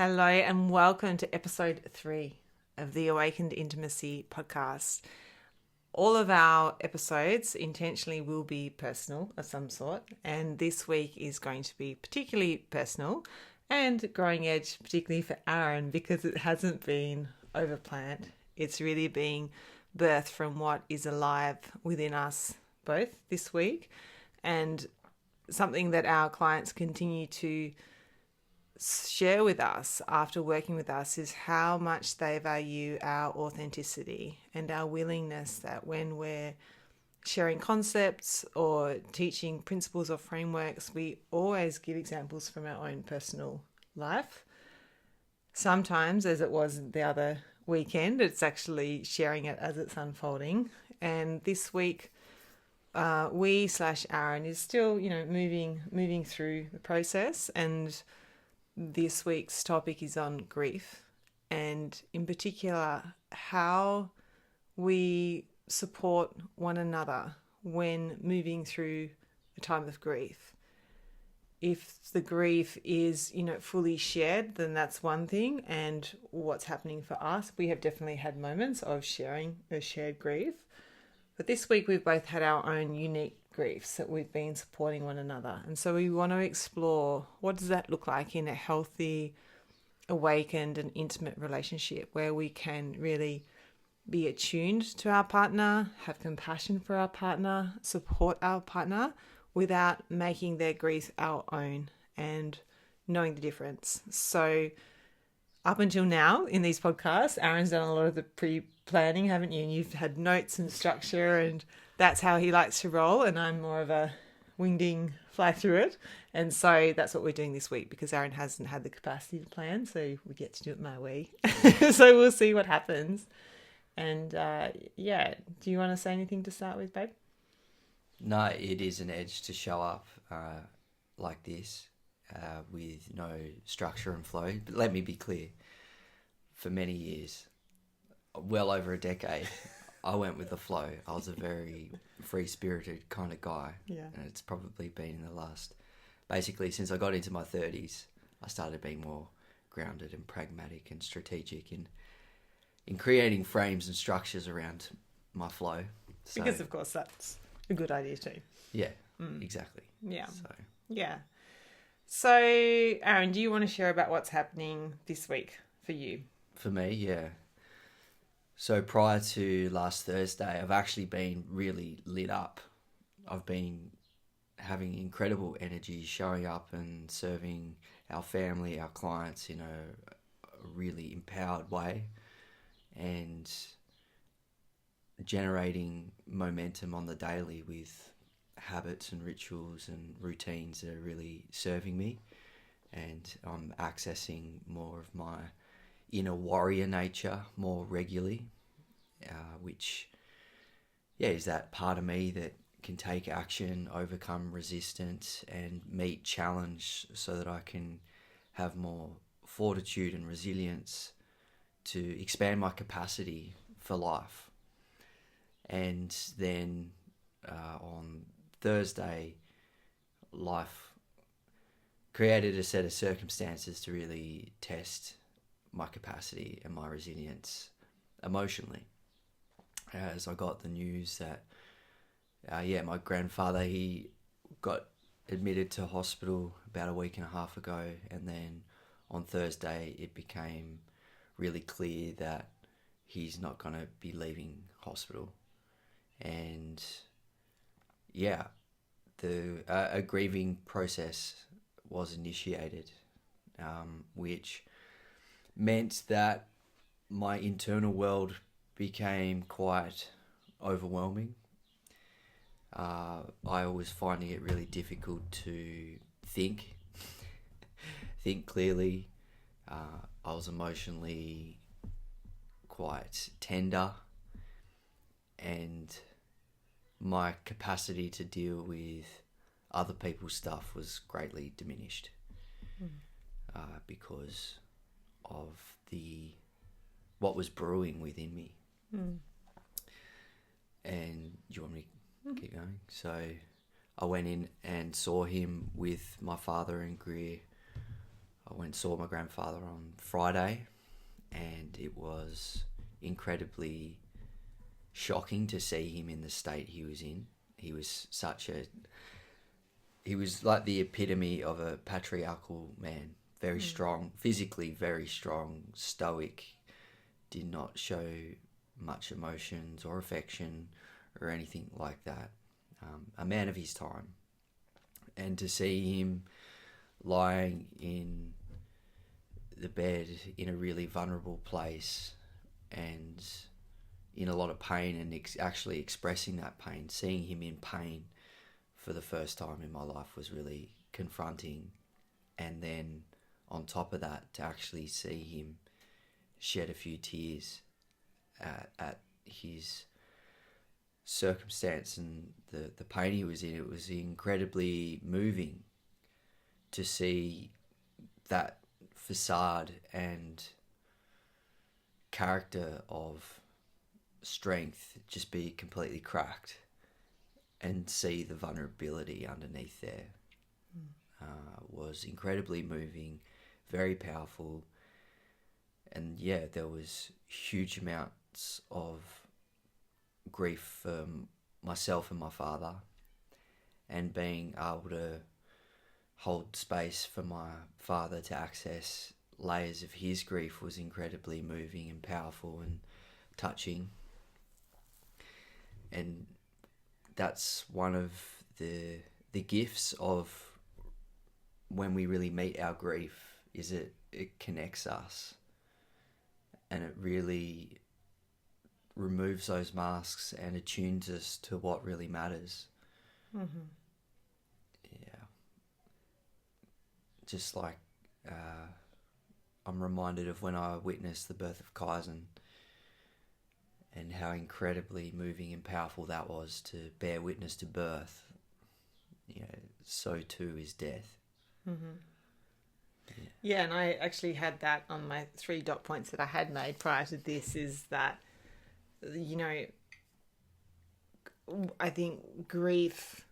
Hello and welcome to episode 3 of the Awakened Intimacy podcast. All of our episodes intentionally will be personal of some sort, and this week is going to be particularly personal and growing edge, particularly for Aaron, because it hasn't been overplanned. It's really being birthed from what is alive within us both this week, and something that our clients continue to share with us after working with us is how much they value our authenticity and our willingness that when we're sharing concepts or teaching principles or frameworks, we always give examples from our own personal life. Sometimes, as it was the other weekend, it's actually sharing it as it's unfolding. And this week, Aaron is still, moving through the process, and this week's topic is on grief, and in particular, how we support one another when moving through a time of grief. If the grief is, fully shared, then that's one thing. And what's happening for us, we have definitely had moments of sharing a shared grief. But this week we've both had our own unique griefs that we've been supporting one another. And so we want to explore what does that look like in a healthy, awakened and intimate relationship where we can really be attuned to our partner, have compassion for our partner, support our partner without making their grief our own and knowing the difference. So up until now in these podcasts, Aaron's done a lot of the pre-planning, haven't you? And you've had notes and structure, and that's how he likes to roll. And I'm more of a wingding, fly through it. And so that's what we're doing this week because Aaron hasn't had the capacity to plan. So we get to do it my way. So we'll see what happens. And do you want to say anything to start with, babe? No, it is an edge to show up like this. With no structure and flow. But let me be clear, for many years, well over a decade, I went with the flow. I was a very free-spirited kind of guy. Yeah. And it's probably been in the last, basically since I got into my 30s, I started being more grounded and pragmatic and strategic in creating frames and structures around my flow. So, because, of course, that's a good idea too. Yeah, exactly. Yeah. So. Yeah. So, Aaron, do you want to share about what's happening this week for you? For me, yeah. So prior to last Thursday, I've actually been really lit up. I've been having incredible energy, showing up and serving our family, our clients in a really empowered way and generating momentum on the daily with habits and rituals and routines that are really serving me, and I'm accessing more of my inner warrior nature more regularly, which is that part of me that can take action, overcome resistance and meet challenge so that I can have more fortitude and resilience to expand my capacity for life. And then on Thursday, life created a set of circumstances to really test my capacity and my resilience emotionally. As I got the news that, my grandfather, he got admitted to hospital about a week and a half ago, and then on Thursday it became really clear that he's not going to be leaving hospital. And a grieving process was initiated, which meant that my internal world became quite overwhelming. I was finding it really difficult to think clearly. I was emotionally quite tender, and my capacity to deal with other people's stuff was greatly diminished because of what was brewing within me. And do you want me to keep going? So I went in and saw him with my father in Greer. I I went and saw my grandfather on Friday, and it was incredibly shocking to see him in the state he was in. He was like the epitome of a patriarchal man. Very strong, physically very strong, stoic, did not show much emotions or affection or anything like that. A man of his time. And to see him lying in the bed in a really vulnerable place and in a lot of pain, and actually expressing that pain, seeing him in pain for the first time in my life was really confronting. And then on top of that, to actually see him shed a few tears at his circumstance and the pain he was in, it was incredibly moving to see that facade and character of strength just be completely cracked, and see the vulnerability underneath there. Was incredibly moving, very powerful. And yeah, there was huge amounts of grief for myself and my father, and being able to hold space for my father to access layers of his grief was incredibly moving and powerful and touching. And that's one of the gifts of when we really meet our grief, is it connects us, and it really removes those masks and attunes us to what really matters. Mm-hmm. Yeah. Just like I'm reminded of when I witnessed the birth of Kaizen, and how incredibly moving and powerful that was to bear witness to birth. You know, so too is death. Mm-hmm. Yeah, and I actually had that on my 3 dot points that I had made prior to this, is that, you know, I think grief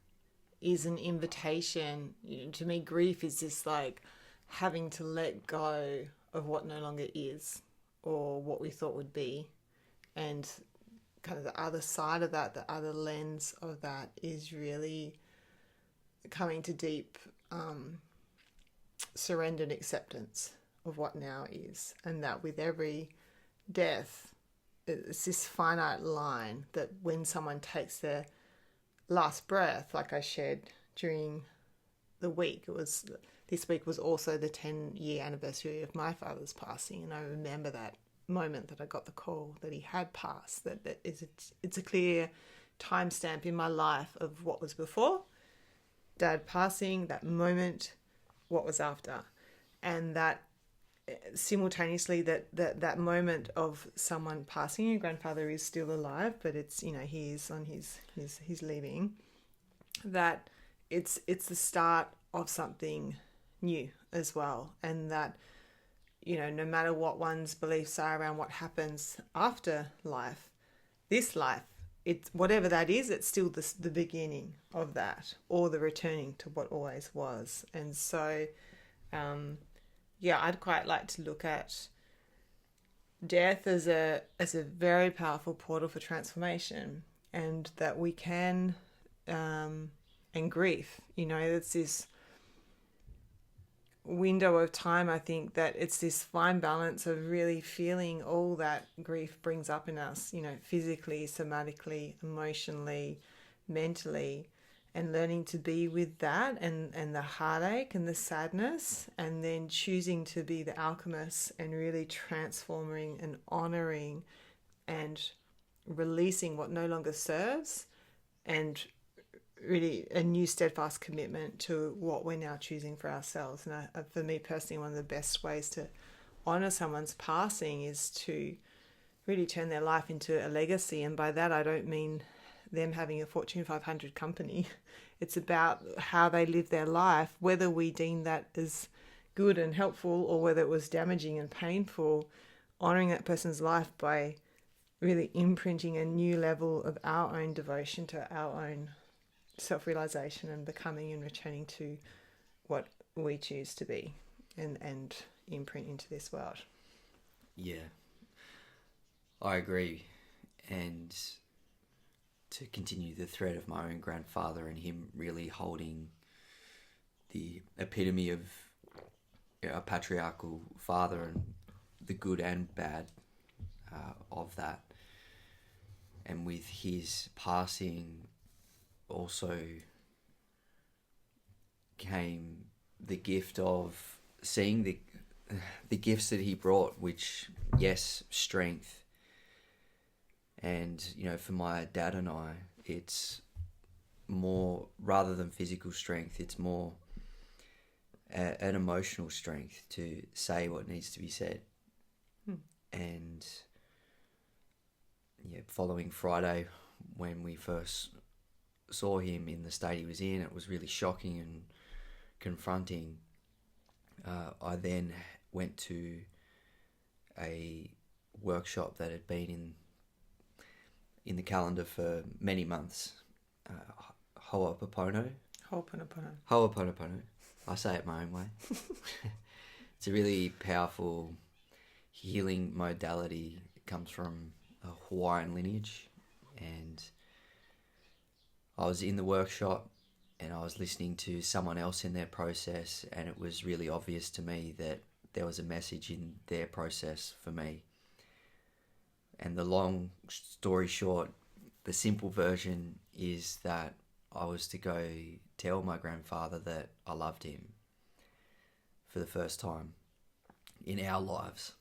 is an invitation. You know, to me, grief is just like having to let go of what no longer is, or what we thought would be. And kind of the other side of that, the other lens of that, is really coming to deep surrendered acceptance of what now is. And that with every death, it's this finite line that when someone takes their last breath, like I shared during the week, this week was also the 10-year anniversary of my father's passing, and I remember that moment that I got the call that he had passed. It's a clear timestamp in my life of what was before Dad passing, that moment, what was after, and that simultaneously that moment of someone passing. Your grandfather is still alive, but it's, you know, he is on his leaving. That it's the start of something new as well, and that, you know, no matter what one's beliefs are around what happens after life, this life, it's whatever that is, it's still the beginning of that, or the returning to what always was. And so, yeah, I'd quite like to look at death as a very powerful portal for transformation, and that we can, and grief, you know, it's this window of time. I think that it's this fine balance of really feeling all that grief brings up in us, you know, physically, somatically, emotionally, mentally, and learning to be with that and the heartache and the sadness, and then choosing to be the alchemist and really transforming and honoring and releasing what no longer serves, and really a new steadfast commitment to what we're now choosing for ourselves. And for me personally, one of the best ways to honor someone's passing is to really turn their life into a legacy. And by that, I don't mean them having a Fortune 500 company. It's about how they live their life, whether we deem that as good and helpful or whether it was damaging and painful. Honoring that person's life by really imprinting a new level of our own devotion to our own self-realization and becoming and returning to what we choose to be. and imprint into this world. Yeah, I agree. And to continue the thread of my own grandfather and him really holding the epitome of a patriarchal father and the good and bad of that. And with his passing also came the gift of seeing the gifts that he brought, which, yes, strength. And, for my dad and I, it's more, rather than physical strength, it's more an emotional strength to say what needs to be said. And following Friday, when we first saw him in the state he was in, it was really shocking and confronting. I then went to a workshop that had been in the calendar for many months. Ho'oponopono. I say it my own way. It's a really powerful healing modality. It comes from a Hawaiian lineage, and I was in the workshop and I was listening to someone else in their process, and it was really obvious to me that there was a message in their process for me. And the long story short, the simple version is that I was to go tell my grandfather that I loved him for the first time in our lives.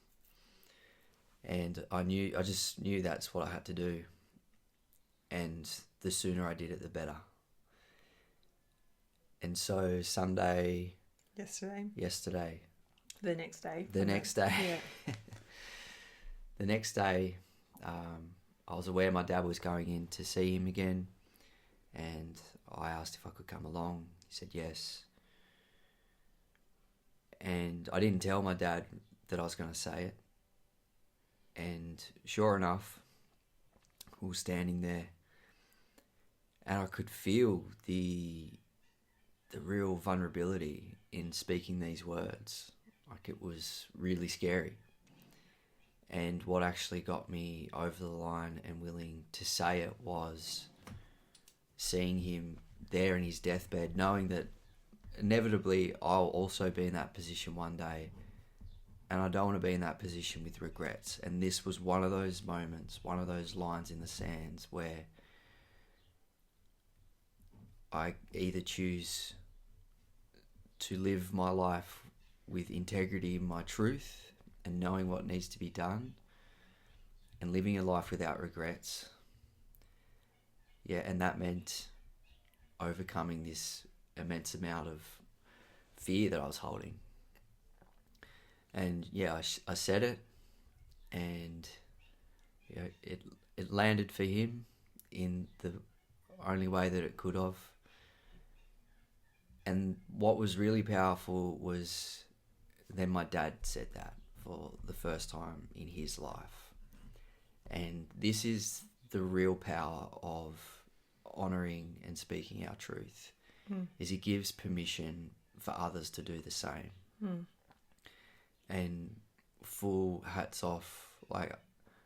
And I just knew that's what I had to do. And the sooner I did it, the better. And so Sunday... Yesterday. The next day. The next day. Yeah. The next day, I was aware my dad was going in to see him again. And I asked if I could come along. He said yes. And I didn't tell my dad that I was going to say it. And sure enough, we were standing there, and I could feel the real vulnerability in speaking these words. Like, it was really scary. And what actually got me over the line and willing to say it was seeing him there in his deathbed, knowing that inevitably I'll also be in that position one day, and I don't want to be in that position with regrets. And this was one of those moments, one of those lines in the sands where I either choose to live my life with integrity in my truth and knowing what needs to be done and living a life without regrets. Yeah, and that meant overcoming this immense amount of fear that I was holding. And yeah, I said it, and it landed for him in the only way that it could have. And what was really powerful was then my dad said that for the first time in his life. And this is the real power of honouring and speaking our truth, is it gives permission for others to do the same. And full hats off, like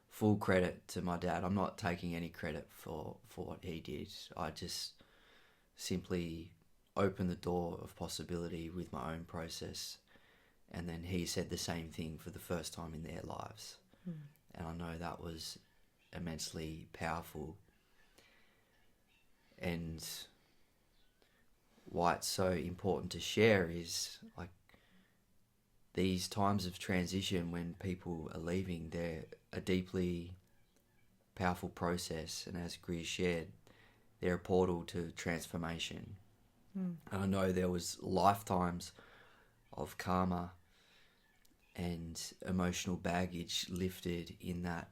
full credit to my dad. I'm not taking any credit for what he did. I just simply opened the door of possibility with my own process. And then he said the same thing for the first time in their lives. And I know that was immensely powerful. And why it's so important to share is, like, these times of transition when people are leaving, they're a deeply powerful process. And as Greer shared, they're a portal to transformation. And I know there was lifetimes of karma and emotional baggage lifted in that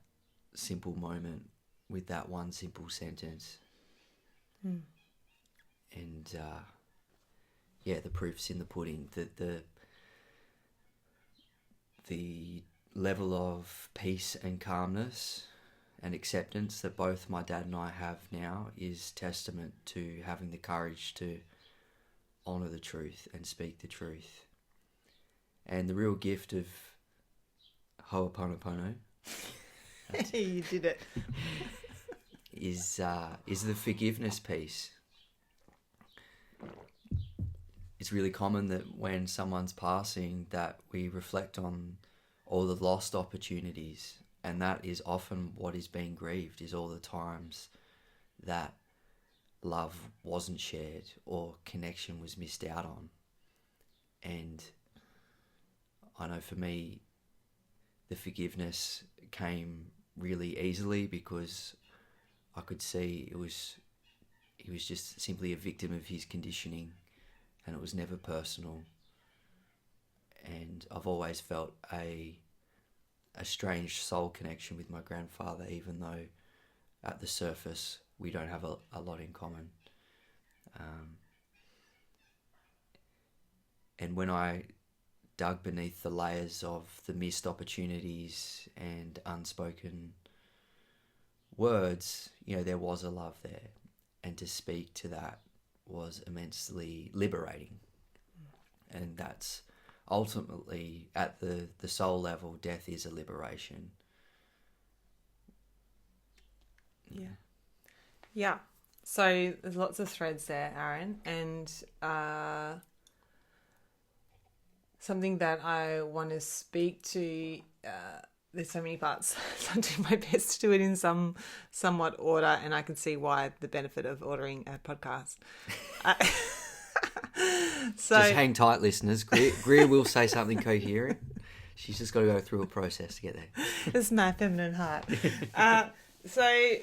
simple moment with that one simple sentence. And the proof's in the pudding. The level of peace and calmness and acceptance that both my dad and I have now is testament to having the courage to honour the truth and speak the truth. And the real gift of Ho'oponopono You did it. is the forgiveness piece. It's really common that when someone's passing that we reflect on all the lost opportunities, and that is often what is being grieved, is all the times that love wasn't shared or connection was missed out on. And I know for me, the forgiveness came really easily because I could see he was just simply a victim of his conditioning, and it was never personal. And I've always felt a strange soul connection with my grandfather, even though at the surface we don't have a lot in common. And when I dug beneath the layers of the missed opportunities and unspoken words, there was a love there. And to speak to that was immensely liberating. And that's ultimately, at the soul level, death is a liberation. Yeah. Yeah. So there's lots of threads there, Aaron. And something that I want to speak to, there's so many parts. So I'm doing my best to do it in somewhat order, and I can see why the benefit of ordering a podcast. So just hang tight, listeners. Greer will say something coherent. She's just got to go through a process to get there. It's my feminine heart. So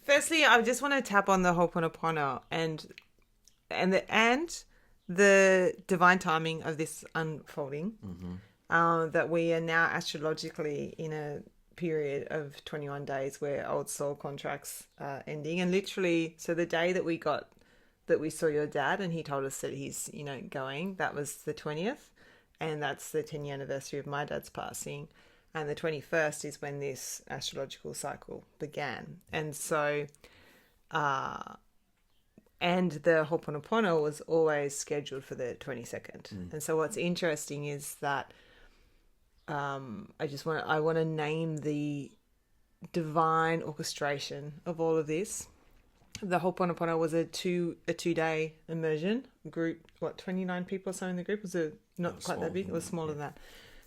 firstly, I just want to tap on the Ho'oponopono and the divine timing of this unfolding. That we are now astrologically in a period of 21 days where old soul contracts are ending, and literally, so the day that we saw your dad and he told us that he's going, that was the 20th, and that's the 10-year anniversary of my dad's passing, and the 21st is when this astrological cycle began. And so and the Ho'oponopono was always scheduled for the 22nd. And so what's interesting is that I want to name the divine orchestration of all of this. The Ho'oponopono was a two-day immersion group. 29 people or so in the group? Was it not quite that big? It was smaller than that.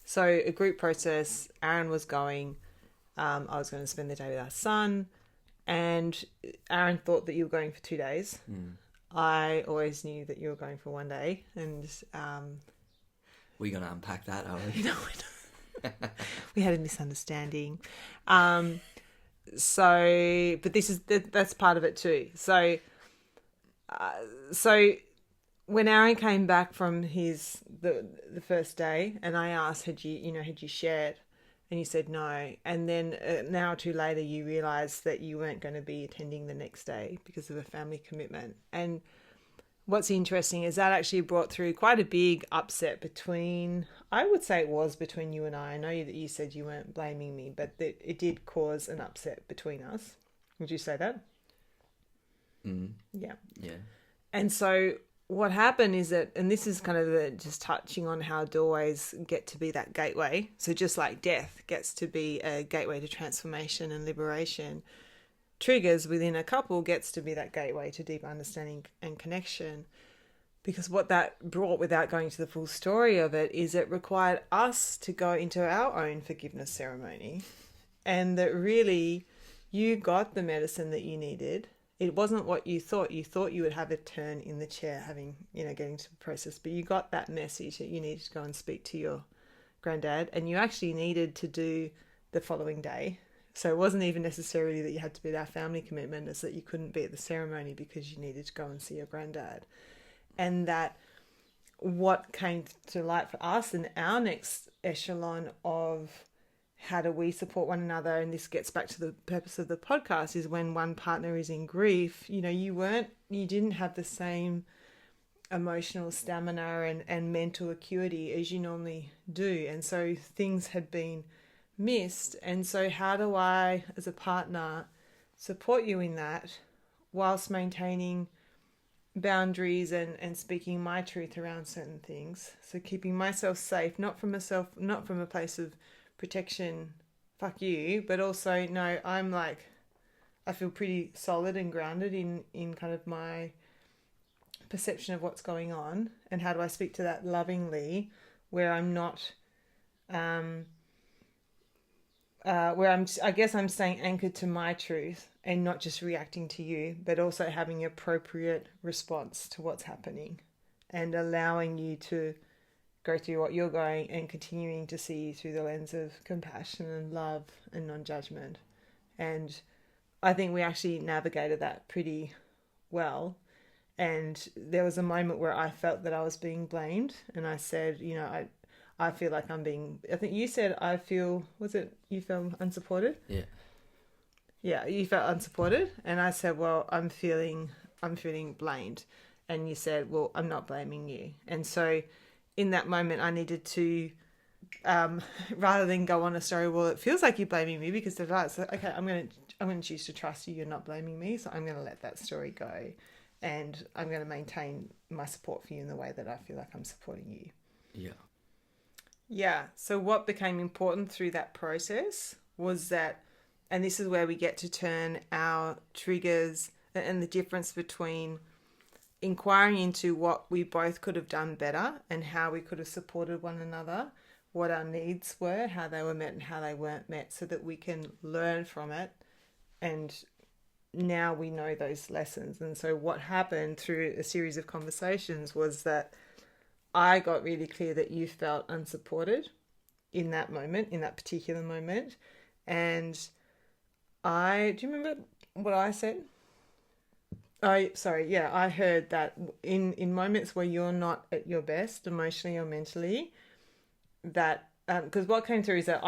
So a group process. Aaron was going. I was going to spend the day with our son, and Aaron thought that you were going for 2 days. I always knew that you were going for 1 day, and we're going to unpack that, are we? No, we're not. We had a misunderstanding. So, but that's part of it too. So when Aaron came back from the first day, and I asked, had you shared, and you said no, and then an hour or two later you realised that you weren't going to be attending the next day because of a family commitment. And what's interesting is that actually brought through quite a big upset between, I would say it was between you and I. I know that you said you weren't blaming me, but it did cause an upset between us. Would you say that? Yeah. Yeah. And so what happened is that, and this is kind of just touching on how doorways get to be that gateway. So just like death gets to be a gateway to transformation and liberation, triggers within a couple gets to be that gateway to deep understanding and connection. Because what that brought, without going to the full story of it, is it required us to go into our own forgiveness ceremony, and that really you got the medicine that you needed. It wasn't what you thought. You thought you would have a turn in the chair, getting to the process, but you got that message that you needed to go and speak to your granddad, and you actually needed to do the following day. So it wasn't even necessarily that you had to be at our family commitment, it's that you couldn't be at the ceremony because you needed to go and see your granddad. And that what came to light for us in our next echelon of how do we support one another, and this gets back to the purpose of the podcast, is when one partner is in grief, you didn't have the same emotional stamina and mental acuity as you normally do. And so things had been missed. And so how do I, as a partner, support you in that whilst maintaining boundaries and speaking my truth around certain things. So keeping myself safe, not from a place of protection, fuck you, but also no, I feel pretty solid and grounded in kind of my perception of what's going on, and how do I speak to that lovingly, where I'm not, I guess I'm staying anchored to my truth and not just reacting to you, but also having appropriate response to what's happening and allowing you to go through what you're going and continuing to see through the lens of compassion and love and non-judgment. And I think we actually navigated that pretty well. And there was a moment where I felt that I was being blamed, and I said, I feel like I'm being, I think you said, you felt unsupported? Yeah. Yeah, you felt unsupported. And I said, well, I'm feeling blamed. And you said, well, I'm not blaming you. And so in that moment, I needed to, rather than go on a story, well, it feels like you're blaming me because of that. So, okay, I'm going to choose to trust you. You're not blaming me. So I'm going to let that story go. And I'm going to maintain my support for you in the way that I feel like I'm supporting you. Yeah. Yeah. So what became important through that process was that, and this is where we get to turn our triggers and the difference between inquiring into what we both could have done better and how we could have supported one another, what our needs were, how they were met and how they weren't met, so that we can learn from it. And now we know those lessons. And so what happened through a series of conversations was that I got really clear that you felt unsupported in that moment, in that particular moment. And do you remember what I said? I heard that in moments where you're not at your best emotionally or mentally, that because what came through is that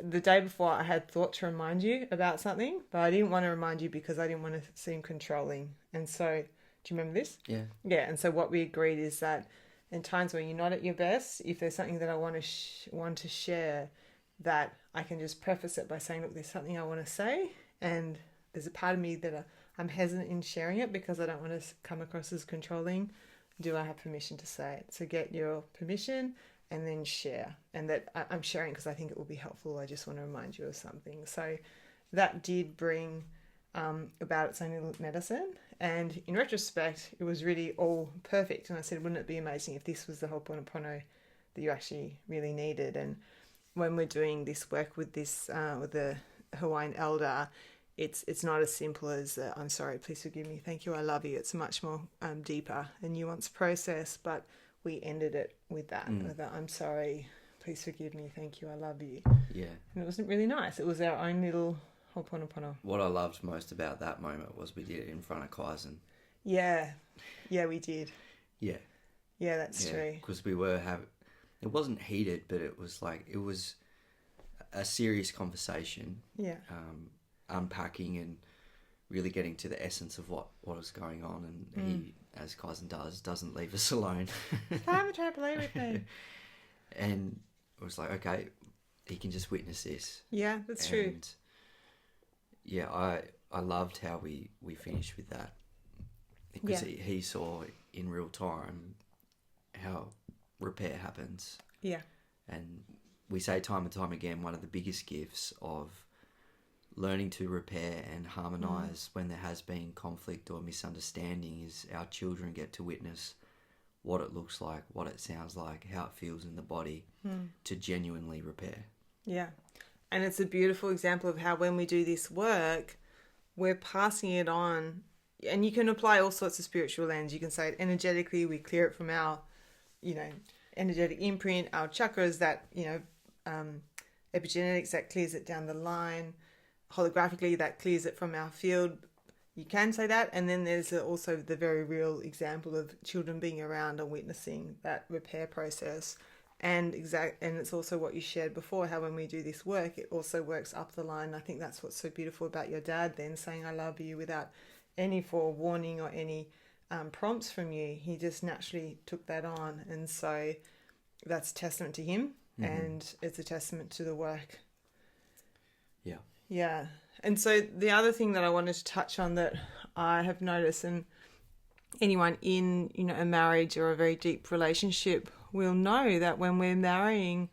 the day before I had thought to remind you about something, but I didn't want to remind you because I didn't want to seem controlling. And so, do you remember this? Yeah. Yeah. And so what we agreed is that in times when you're not at your best, if there's something that I want to share, that I can just preface it by saying, look, there's something I want to say, and there's a part of me that I'm hesitant in sharing it because I don't want to come across as controlling. Do I have permission to say it? So get your permission and then share. And that I'm sharing because I think it will be helpful. I just want to remind you of something. So that did bring about its own little medicine. And in retrospect, it was really all perfect. And I said, wouldn't it be amazing if this was the Ho'oponopono that you actually really needed? And when we're doing this work with this, with the Hawaiian elder, it's not as simple as I'm sorry, please forgive me, thank you, I love you. It's much more deeper and nuanced process, but we ended it with that, with the, I'm sorry, please forgive me, thank you, I love you. Yeah. And it wasn't really nice. It was our own little Ho'oponopono. What I loved most about that moment was we did it in front of Kaizen. Yeah, we did. Yeah. Yeah, that's true. Because we were it wasn't heated, but it was a serious conversation. Yeah. Unpacking and really getting to the essence of what is going on, and he, as Kaizen doesn't leave us alone. Have a trampoline with me. And it was like, okay, he can just witness this. Yeah, that's true. Yeah, I loved how we finished with that, because he saw in real time how repair happens. Yeah. And we say time and time again, one of the biggest gifts of learning to repair and harmonise when there has been conflict or misunderstanding is our children get to witness what it looks like, what it sounds like, how it feels in the body to genuinely repair. Yeah. And it's a beautiful example of how when we do this work, we're passing it on. And you can apply all sorts of spiritual lens. You can say it energetically, we clear it from our, energetic imprint, our chakras, that, epigenetics, that clears it down the line. Holographically, that clears it from our field. You can say that. And then there's also the very real example of children being around and witnessing that repair process. And it's also what you shared before, how when we do this work, it also works up the line. I think that's what's so beautiful about your dad then saying, I love you, without any forewarning or any prompts from you. He just naturally took that on. And so that's a testament to him, and it's a testament to the work. Yeah. Yeah. And so the other thing that I wanted to touch on that I have noticed, and anyone in, a marriage or a very deep relationship will know that when we're marrying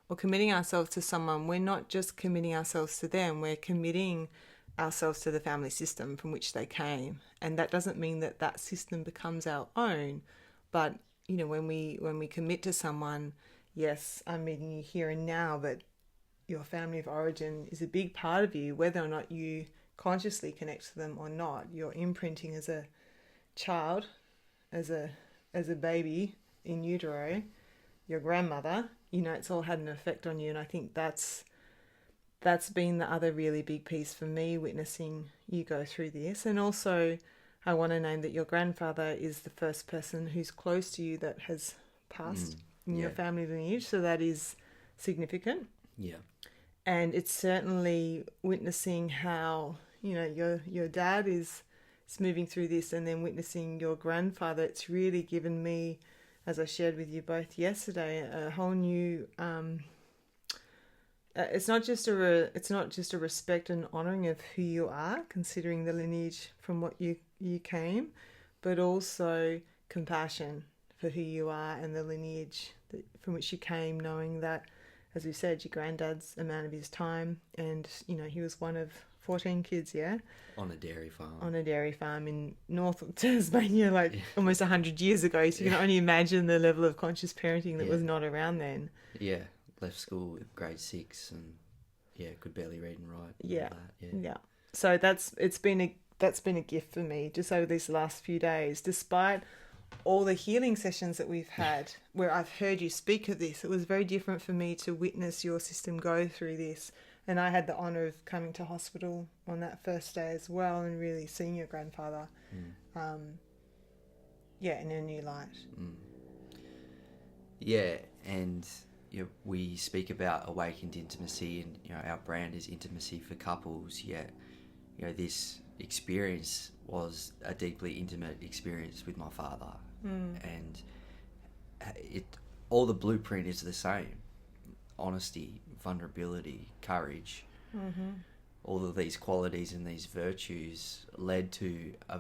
or committing ourselves to someone, we're not just committing ourselves to them, we're committing ourselves to the family system from which they came. And that doesn't mean that that system becomes our own, but when we commit to someone, yes, I'm meeting you here and now, but your family of origin is a big part of you, whether or not you consciously connect to them or not. Your imprinting as a child, as a baby in utero, your grandmother, it's all had an effect on you. And I think that's been the other really big piece for me, witnessing you go through this. And also, I want to name that your grandfather is the first person who's close to you that has passed in your family lineage. So that is significant. Yeah. And it's certainly witnessing how, your dad is moving through this, and then witnessing your grandfather. It's really given me, as I shared with you both yesterday, a whole new... it's not just a respect and honouring of who you are, considering the lineage from what you came, but also compassion for who you are and the lineage from which you came, knowing that, as we said, your granddad's a man of his time, and he was one of 14 kids, on a dairy farm. On a dairy farm in North Tasmania, almost 100 years ago. So you can only imagine the level of conscious parenting that was not around then. Yeah. Left school in grade 6 and could barely read and write. Yeah. So that's been a gift for me just over these last few days, despite all the healing sessions that we've had where I've heard you speak of this. It was very different for me to witness your system go through this. And I had the honour of coming to hospital on that first day as well, and really seeing your grandfather in a new light. Yeah, and we speak about awakened intimacy, and our brand is intimacy for couples, yet this experience was a deeply intimate experience with my father. And all the blueprint is the same: honesty, vulnerability, courage. All of these qualities and these virtues led to a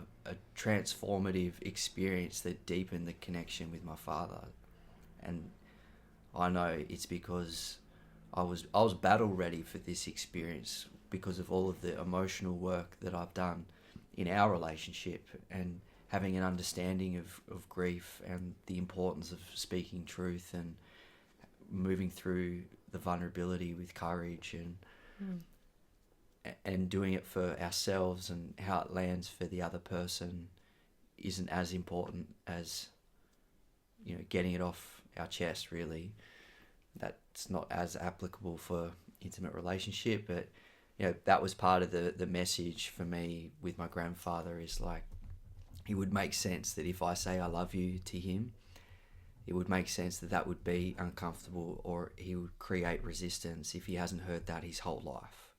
transformative experience that deepened the connection with my father. And I know it's because I was battle ready for this experience, because of all of the emotional work that I've done in our relationship, and having an understanding of grief and the importance of speaking truth and moving through the vulnerability with courage, and doing it for ourselves, and how it lands for the other person isn't as important as getting it off our chest, really. That's not as applicable for intimate relationship, but that was part of the message for me with my grandfather, is it would make sense that if I say I love you to him, it would make sense that would be uncomfortable, or he would create resistance if he hasn't heard that his whole life.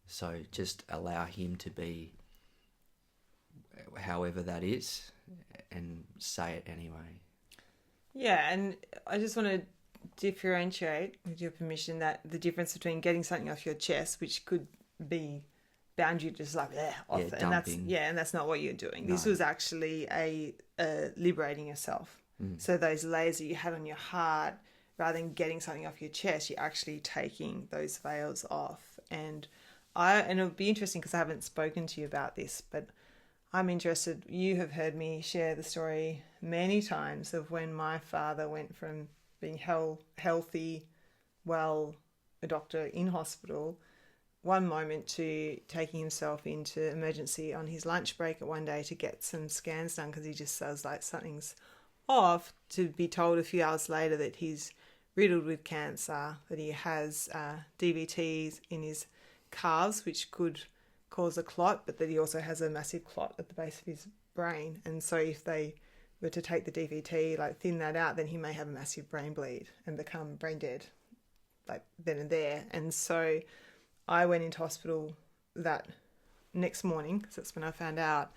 So just allow him to be however that is, and say it anyway. Yeah, and I just want to differentiate, with your permission, that the difference between getting something off your chest, which could be bound you just off, and that's not what you're doing. No. This was actually a liberating yourself. So those layers that you had on your heart, rather than getting something off your chest, you're actually taking those veils off. And it'll be interesting, because I haven't spoken to you about this, but I'm interested. You have heard me share the story many times of when my father went from being healthy, well, a doctor in hospital, one moment, to taking himself into emergency on his lunch break at one day to get some scans done, because he just feels like something's off, to be told a few hours later that he's riddled with cancer, that he has DVTs in his calves, which could cause a clot, but that he also has a massive clot at the base of his brain. And so if they were to take the DVT, thin that out, then he may have a massive brain bleed and become brain dead, then and there. And so I went into hospital that next morning, because that's when I found out.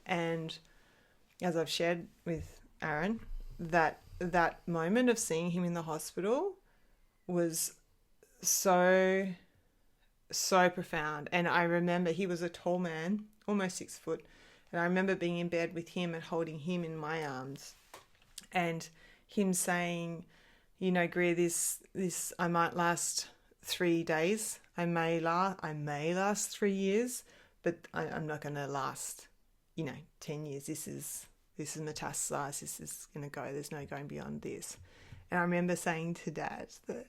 And as I've shared with Aaron, that moment of seeing him in the hospital was so profound. And I remember he was a tall man, almost 6 foot, And I remember being in bed with him and holding him in my arms, and him saying, Greer, this I might last 3 days. I may last 3 years, but I'm not going to last, 10 years. This is metastasized. This is going to go. There's no going beyond this. And I remember saying to Dad that,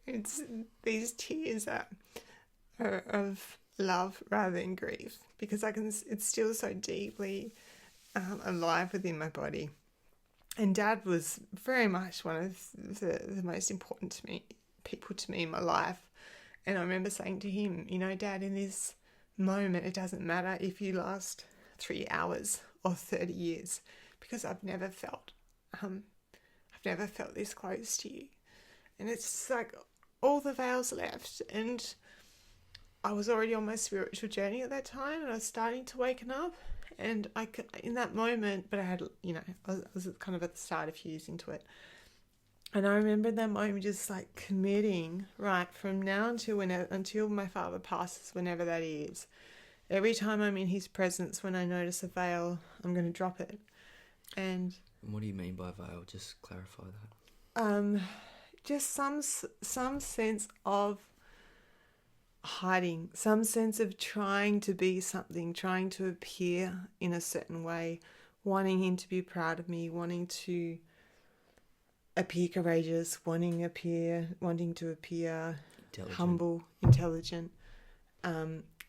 it's these tears are of love rather than grief, because it's still so deeply alive within my body. And Dad was very much one of the most important people to me in my life. And I remember saying to him, Dad, in this moment, it doesn't matter if you last 3 hours or 30 years, because I've never felt this close to you. And it's like all the veils left, and I was already on my spiritual journey at that time, and I was starting to waken up. And I could, in that moment, but I had, I was kind of at the start, a few years into it. And I remember that moment just like committing, right, from now until my father passes, whenever that is. Every time I'm in his presence, when I notice a veil, I'm going to drop it. And what do you mean by veil? Just clarify that. Just some sense of hiding, some sense of trying to be something, trying to appear in a certain way, wanting him to be proud of me, wanting to appear courageous, wanting to appear humble, intelligent,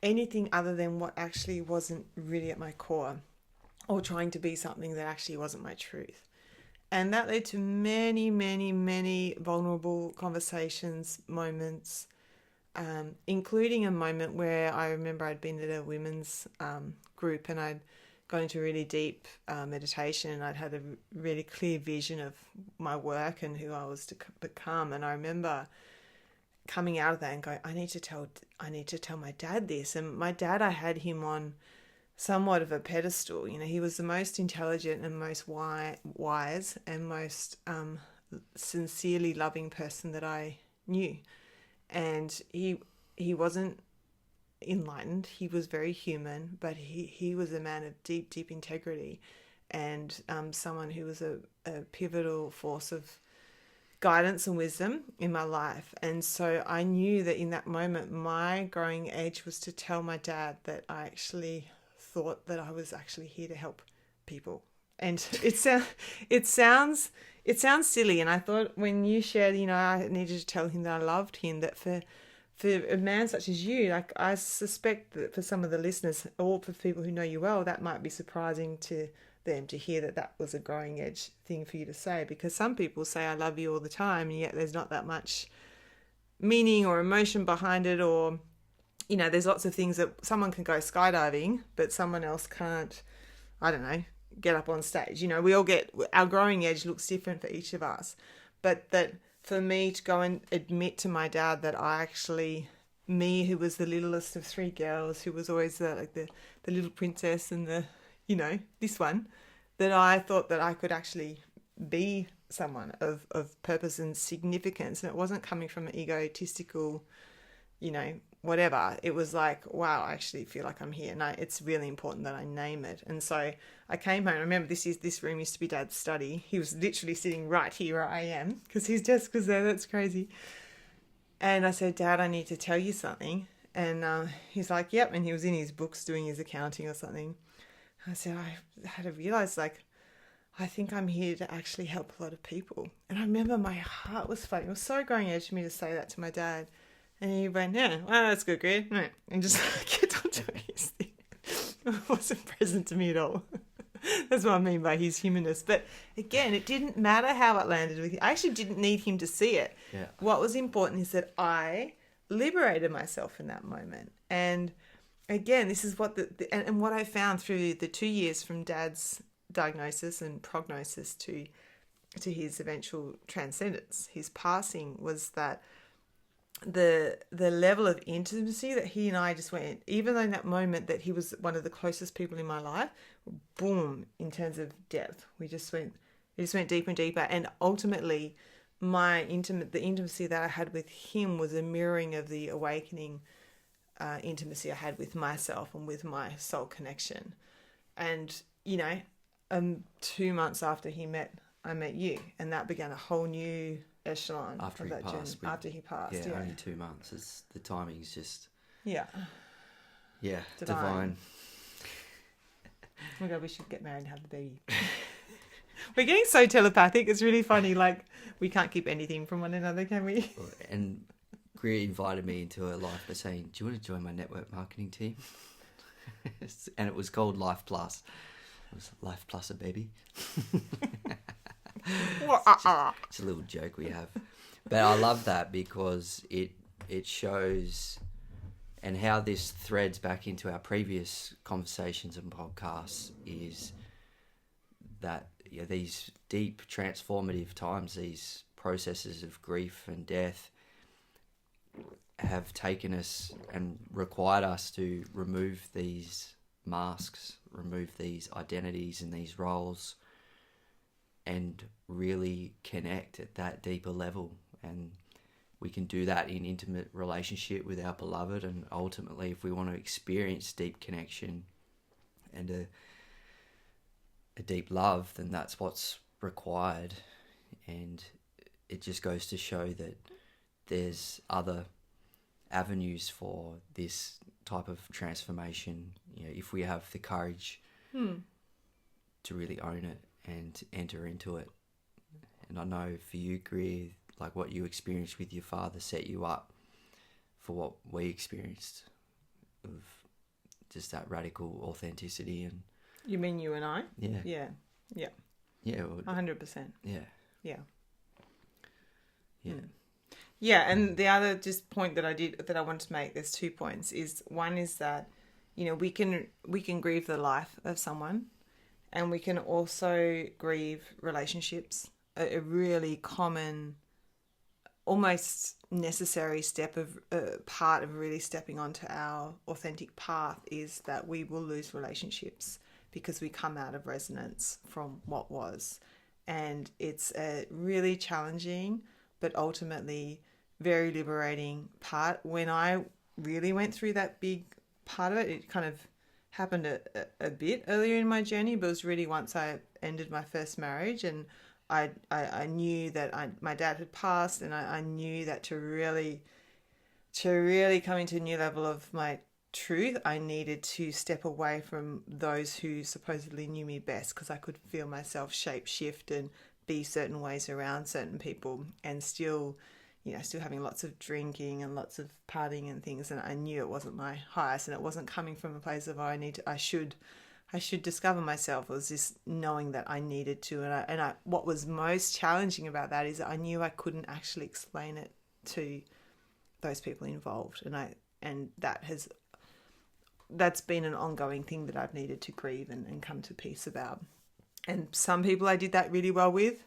anything other than what actually wasn't really at my core, or trying to be something that actually wasn't my truth. And that led to many, many, many vulnerable conversations, moments, including a moment where I remember I'd been at a women's group, and I'd gone into really deep meditation, and I'd had a really clear vision of my work and who I was to become. And I remember coming out of that and going, I need to tell my dad this. And my dad, I had him on somewhat of a pedestal. He was the most intelligent and most wise and most sincerely loving person that I knew. And he wasn't enlightened. He was very human, but he was a man of deep, deep integrity, and someone who was a pivotal force of guidance and wisdom in my life. And so I knew that in that moment, my growing edge was to tell my dad that I actually thought that I was actually here to help people. And it sounds silly. And I thought when you shared, I needed to tell him that I loved him, that for a man such as you, like, I suspect that for some of the listeners, or for people who know you well, that might be surprising to them to hear that was a growing edge thing for you to say, because some people say I love you all the time, and yet there's not that much meaning or emotion behind it, or there's lots of things that someone can go skydiving, but someone else can't, I don't know, get up on stage. We all get, our growing edge looks different for each of us, but that for me to go and admit to my dad that I actually, me who was the littlest of 3 girls, who was always the little princess and this one, that I thought that I could actually be someone of purpose and significance. And it wasn't coming from an egotistical, whatever. It was like, wow, I actually feel like I'm here. And it's really important that I name it. And so I came home. I remember this room used to be Dad's study. He was literally sitting right here where I am, because his desk was there. That's crazy. And I said, Dad, I need to tell you something. And he's like, yep. And he was in his books doing his accounting or something. I said, I had to realize, like, I think I'm here to actually help a lot of people. And I remember my heart was flooding. It was so growing edge for me to say that to my dad. And he went, yeah, well, that's good, Greer. And just kept on doing his thing. It wasn't present to me at all. That's what I mean by his humanness. But again, it didn't matter how it landed with him. I actually didn't need him to see it. Yeah. What was important is that I liberated myself in that moment. And again, this is what and what I found through the 2 years from Dad's diagnosis and prognosis to his eventual transcendence, his passing, was that the level of intimacy that he and I just went, even though in that moment that he was one of the closest people in my life, boom, in terms of depth, it just went deeper and deeper. And ultimately the intimacy that I had with him was a mirroring of the awakening intimacy I had with myself and with my soul connection. And, 2 months after I met you, and that began a whole new echelon After of he that passed. journey. After he passed, Yeah, yeah. only 2 months. The timing's just... Yeah. Yeah, Oh divine. my God, we should get married and have the baby. We're getting so telepathic. It's really funny. Like, we can't keep anything from one another, can we? And Greer invited me into a life by saying, do you want to join my network marketing team? And it was called Life Plus. It was Life Plus a baby. It's a little joke we have. But I love that because it shows, and how this threads back into our previous conversations and podcasts, is that these deep transformative times, these processes of grief and death, have taken us and required us to remove these masks, remove these identities and these roles, and really connect at that deeper level. And we can do that in intimate relationship with our beloved, and ultimately, if we want to experience deep connection and a deep love, then that's what's required. And it just goes to show that there's other avenues for this type of transformation, if we have the courage to really own it and enter into it. And I know for you, Greer, like what you experienced with your father set you up for what we experienced, of just that radical authenticity. And You mean you and I? yeah, Yeah. yeah, 100%. yeah, Yeah. yeah. Yeah, and the other just point that I wanted to make, there's 2 points. Is one is that, we can grieve the life of someone, and we can also grieve relationships. A really common, almost necessary step of part of really stepping onto our authentic path is that we will lose relationships because we come out of resonance from what was. And it's a really challenging but ultimately very liberating part. When I really went through that big part of it, it kind of happened a bit earlier in my journey, but it was really once I ended my first marriage, and I knew that my dad had passed, and I knew that to really come into a new level of my truth, I needed to step away from those who supposedly knew me best, because I could feel myself shape shift and be certain ways around certain people, and still having lots of drinking and lots of partying and things. And I knew it wasn't my highest, and it wasn't coming from a place of I should discover myself. It was just knowing that I needed to. And I what was most challenging about that is that I knew I couldn't actually explain it to those people involved, and that's been an ongoing thing that I've needed to grieve and come to peace about. And some people I did that really well with.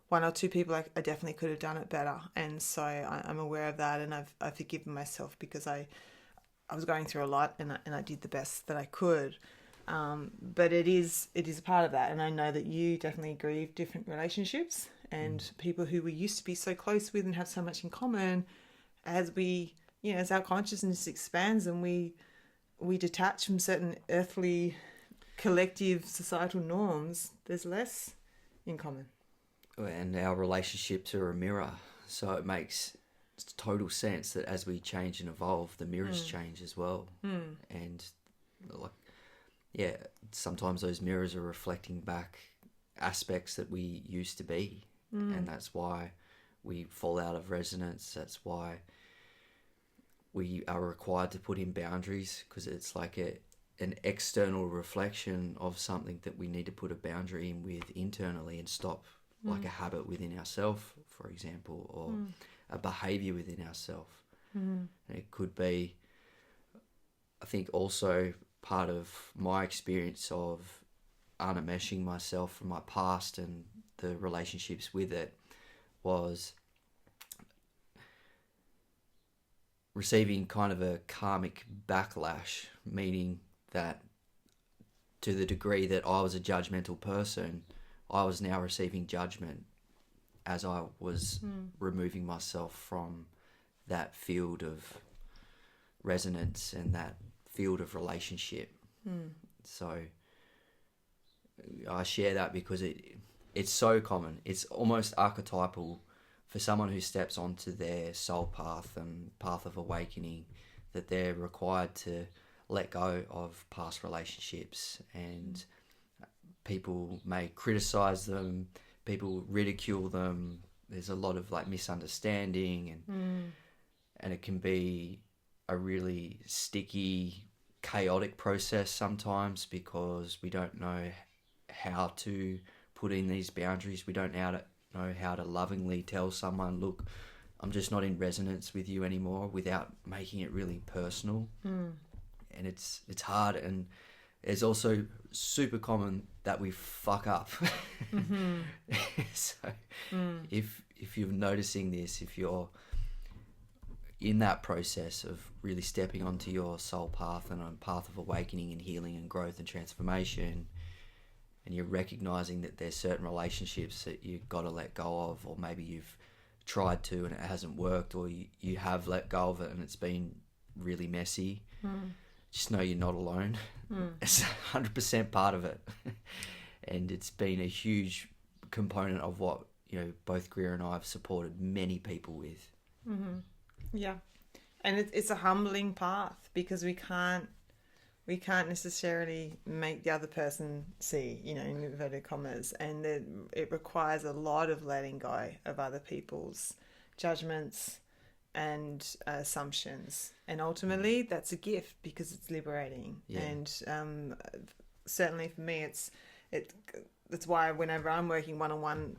1 or 2 people I definitely could have done it better. And so I'm aware of that, and I've forgiven myself because I was going through a lot, and I did the best that I could. But it is a part of that. And I know that you definitely grieve different relationships and people who we used to be so close with and have so much in common. As as our consciousness expands and we detach from certain earthly collective societal norms, there's less in common. And our relationships are a mirror, so it makes total sense that as we change and evolve, the mirrors change as well. And sometimes those mirrors are reflecting back aspects that we used to be, and that's why we fall out of resonance. That's why we are required to put in boundaries, because it's like an external reflection of something that we need to put a boundary in with internally and stop, like a habit within ourselves, for example, or a behavior within ourselves. It could be, I think, also part of my experience of unenmeshing myself from my past and the relationships with it was receiving kind of a karmic backlash, meaning that to the degree that I was a judgmental person, I was now receiving judgment as I was removing myself from that field of resonance and that field of relationship. So I share that because it's so common. It's almost archetypal for someone who steps onto their soul path and path of awakening, that they're required to let go of past relationships. And people may criticize them, people ridicule them. There's a lot of like misunderstanding, and it can be a really sticky, chaotic process sometimes, because we don't know how to put in these boundaries. We don't know how to lovingly tell someone, look, I'm just not in resonance with you anymore, without making it really personal. And it's hard, and it's also super common that we fuck up. So if you're noticing this, if you're in that process of really stepping onto your soul path and on a path of awakening and healing and growth and transformation, and you're recognizing that there's certain relationships that you've got to let go of, or maybe you've tried to and it hasn't worked, or you have let go of it and it's been really messy, just know you're not alone. It's 100% part of it. And it's been a huge component of what, both Greer and I have supported many people with. Yeah. And it's a humbling path, because we can't necessarily make the other person see, in inverted commas, and it requires a lot of letting go of other people's judgments and assumptions, and ultimately that's a gift, because it's liberating. And certainly for me, that's why whenever I'm working one-on-one,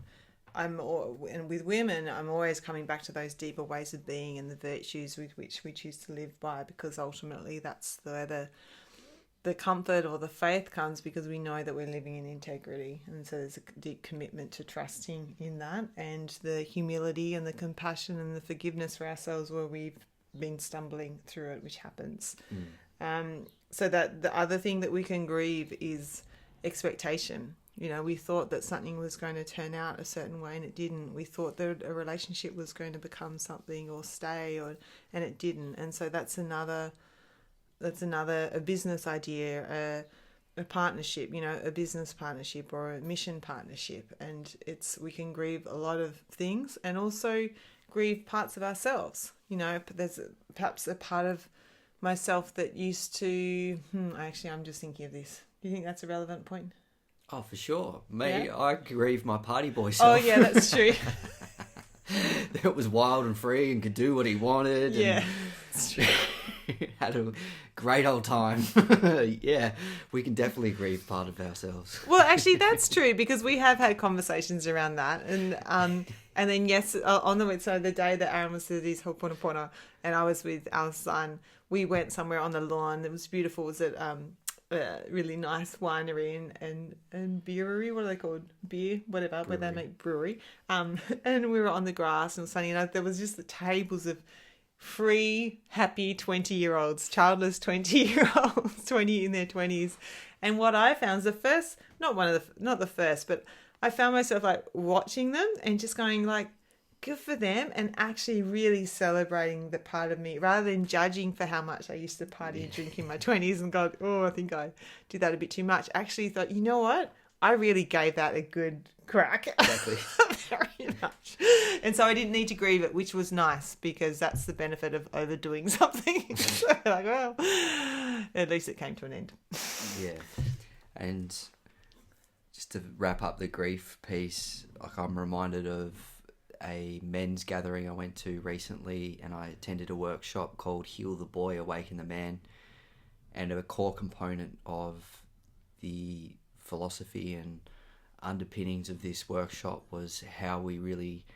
and with women, I'm always coming back to those deeper ways of being and the virtues with which we choose to live by, because ultimately that's where the comfort or the faith comes, because we know that we're living in integrity. And so there's a deep commitment to trusting in that, and the humility and the compassion and the forgiveness for ourselves where we've been stumbling through it, which happens. So that the other thing that we can grieve is expectation. We thought that something was going to turn out a certain way and it didn't. We thought that a relationship was going to become something or stay, and it didn't. And so that's another a business idea, a partnership, a business partnership or a mission partnership. And we can grieve a lot of things, and also grieve parts of ourselves. There's perhaps a part of myself that used to, I'm just thinking of this. Do you think that's a relevant point? Oh, for sure. I grieve my party boy self. Oh, yeah, that's true. That was wild and free and could do what he wanted. Yeah, that's true. Had a great old time. Yeah, we can definitely grieve part of ourselves. Well, actually, that's true, because we have had conversations around that. And then, yes, on the day that Aaron was to his Ho'oponopono and I was with our son, we went somewhere on the lawn. It was beautiful. It was at a really nice winery and brewery. What are they called? Beer, whatever, brewery. Where they make brewery. And we were on the grass, and it was funny enough, there was just the tables of free, happy 20-year-olds, childless 20-year-olds, 20 in their 20s. And what I found was not the first, but I found myself like watching them and just going like, good for them, and actually really celebrating the part of me, rather than judging for how much I used to party and drink in my 20s and go, I think I did that a bit too much. Actually thought, you know what? I really gave that a good crack. Exactly. Very much. And so I didn't need to grieve it, which was nice, because that's the benefit of overdoing something. So like, well, at least it came to an end. Yeah. And just to wrap up the grief piece, like I'm reminded of a men's gathering I went to recently, and I attended a workshop called Heal the Boy, Awaken the Man. And a core component of the philosophy and underpinnings of this workshop was how we really,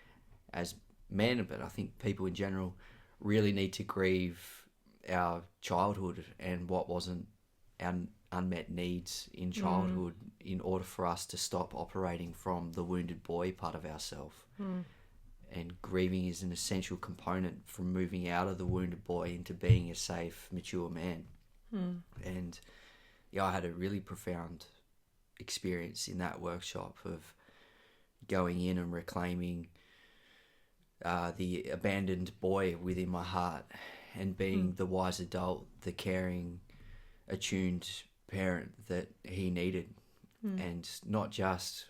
as men, but I think people in general, really need to grieve our childhood and what wasn't our unmet needs in childhood in order for us to stop operating from the wounded boy part of ourselves. And grieving is an essential component from moving out of the wounded boy into being a safe, mature man. And yeah, I had a really profound experience in that workshop of going in and reclaiming the abandoned boy within my heart, and being the wise adult, the caring, attuned parent that he needed. And not just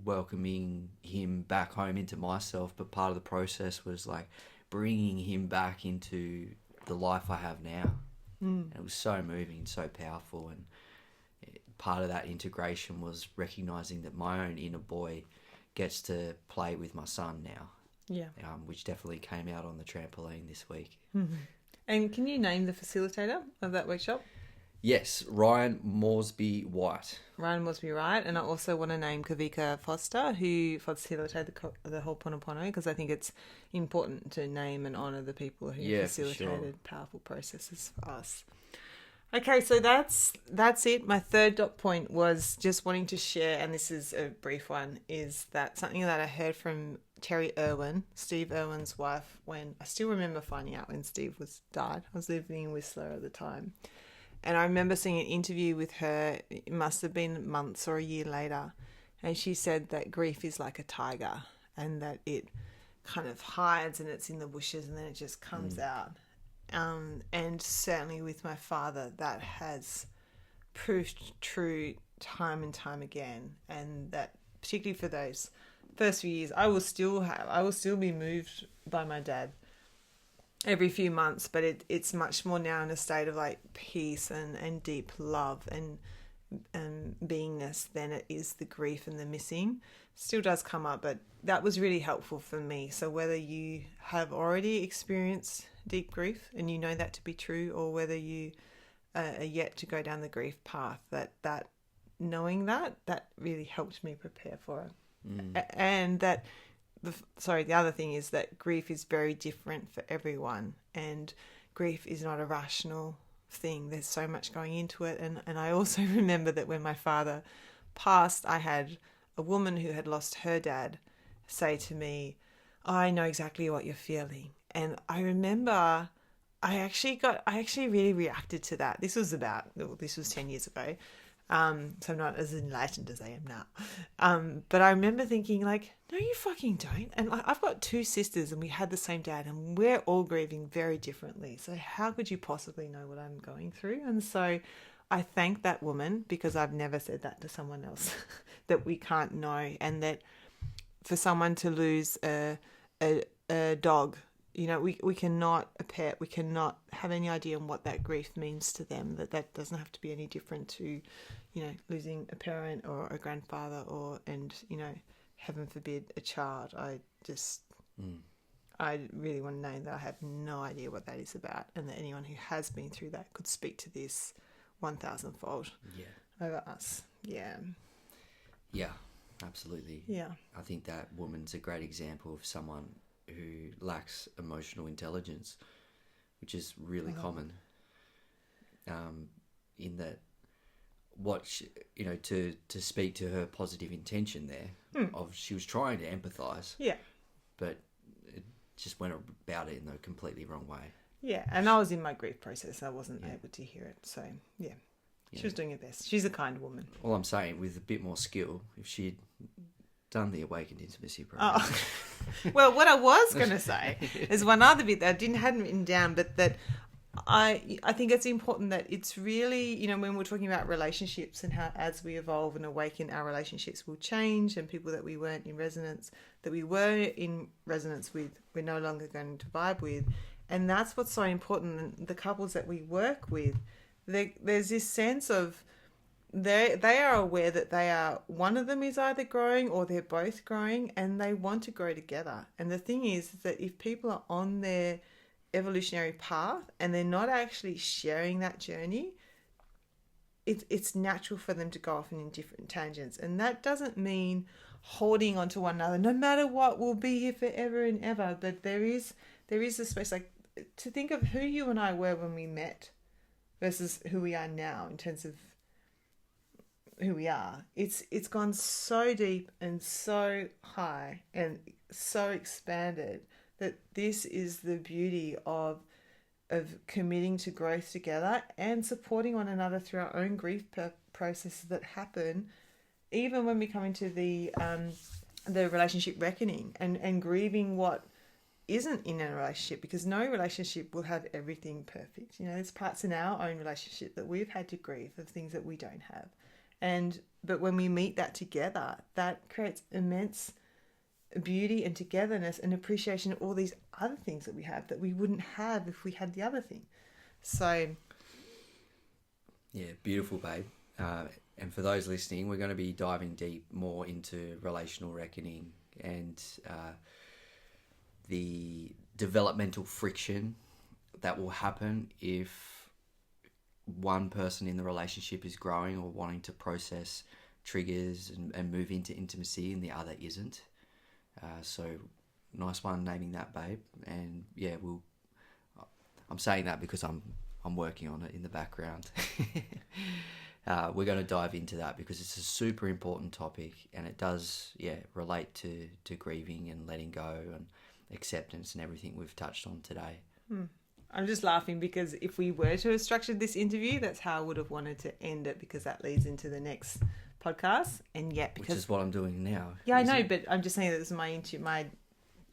welcoming him back home into myself, but part of the process was like bringing him back into the life I have now. And it was so moving, so powerful. And part of that integration was recognizing that my own inner boy gets to play with my son now. Yeah. Which definitely came out on the trampoline this week. And can you name the facilitator of that workshop? Yes, Ryan Moresby White. Ryan Moresby White. And I also want to name Kavika Foster, who facilitated the whole Ponopono, because I think it's important to name and honour the people who facilitated powerful processes for us. Okay, so that's it. My third dot point was just wanting to share, and this is a brief one, is that something that I heard from Terry Irwin, Steve Irwin's wife, when I still remember finding out when Steve died. I was living in Whistler at the time. And I remember seeing an interview with her, it must have been months or a year later, and she said that grief is like a tiger and that it kind of hides and it's in the bushes and then it just comes out. And certainly with my father, that has proved true time and time again, and that particularly for those first few years, I will still be moved by my dad every few months, but it's much more now in a state of like peace and deep love and beingness than it is the grief and the missing. Still does come up, but that was really helpful for me. So whether you have already experienced deep grief and you know that to be true, or whether you are yet to go down the grief path, that knowing that really helped me prepare for it. And that the other thing is that grief is very different for everyone, and grief is not a rational thing. There's so much going into it. And I also remember that when my father passed, I had a woman who had lost her dad say to me, I know exactly what you're feeling. And I remember I actually really reacted to that. This was 10 years ago. So I'm not as enlightened as I am now. But I remember thinking like, no, you fucking don't. And I've got two sisters and we had the same dad and we're all grieving very differently. So how could you possibly know what I'm going through? And so I thank that woman, because I've never said that to someone else, that we can't know. And that for someone to lose a dog, you know, we cannot, a pet, we cannot have any idea on what that grief means to them. That doesn't have to be any different to, you know, losing a parent or a grandfather and, you know, heaven forbid, a child. I really want to know that I have no idea what that is about, and that anyone who has been through that could speak to this 1,000-fold over us. Yeah, absolutely. Yeah, I think that woman's a great example of someone who lacks emotional intelligence, which is really common. In that, what she, you know, to speak to her positive intention there, of she was trying to empathise, but it just went about it in the completely wrong way. Yeah, and I was in my grief process. I wasn't able to hear it, so she was doing her best. She's a kind woman. All I'm saying, with a bit more skill, if she'd done the Awakened Intimacy program. Well, what I was going to say is one other bit that I hadn't written down, but that I think it's important that it's really, you know, when we're talking about relationships and how as we evolve and awaken, our relationships will change, and people that we weren't in resonance, that we were in resonance with, we're no longer going to vibe with. And that's what's so important. The couples that we work with, there's this sense of they are aware that one of them is either growing or they're both growing, and they want to grow together. And the thing is that if people are on their evolutionary path and they're not actually sharing that journey, it's natural for them to go off in different tangents. And that doesn't mean holding on to one another, no matter what, we'll be here forever and ever. But there is a space, like, to think of who you and I were when we met versus who we are now in terms of who we are. It's gone so deep and so high and so expanded that this is the beauty of committing to growth together and supporting one another through our own grief processes that happen, even when we come into the relationship reckoning and grieving what isn't in a relationship, because no relationship will have everything perfect. You know, there's parts in our own relationship that we've had to grieve of things that we don't have. But when we meet that together, that creates immense beauty and togetherness and appreciation of all these other things that we have that we wouldn't have if we had the other thing. So yeah, beautiful, babe. And for those listening, we're going to be diving deep more into relational reckoning and the developmental friction that will happen if one person in the relationship is growing or wanting to process triggers and move into intimacy and the other isn't. So nice one naming that, babe. And yeah, I'm saying that because I'm working on it in the background. We're going to dive into that because it's a super important topic, and it does relate to grieving and letting go and acceptance and everything we've touched on today. I'm just laughing because if we were to have structured this interview, that's how I would have wanted to end it, because that leads into the next podcast. And yet, because which is what I'm doing now. Yeah, I know, but I'm just saying that this is my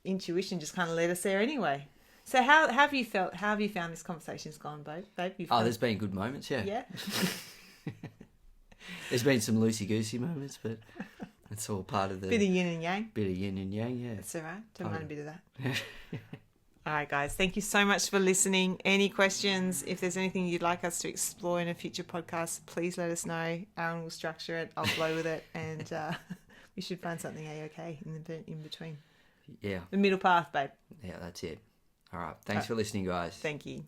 intuition just kind of led us there anyway. So how have you felt? How have you found this conversation's gone, babe? There's been good moments, yeah. Yeah. There's been some loosey-goosey moments, but it's all part of the... Bit of yin and yang. Bit of yin and yang, yeah. That's all right. Don't mind a bit of that. All right, guys. Thank you so much for listening. Any questions? If there's anything you'd like us to explore in a future podcast, please let us know. Aaron will structure it. I'll flow with it. And we should find something A-okay in between. Yeah. The middle path, babe. Yeah, that's it. All right. Thanks for listening, guys. Thank you.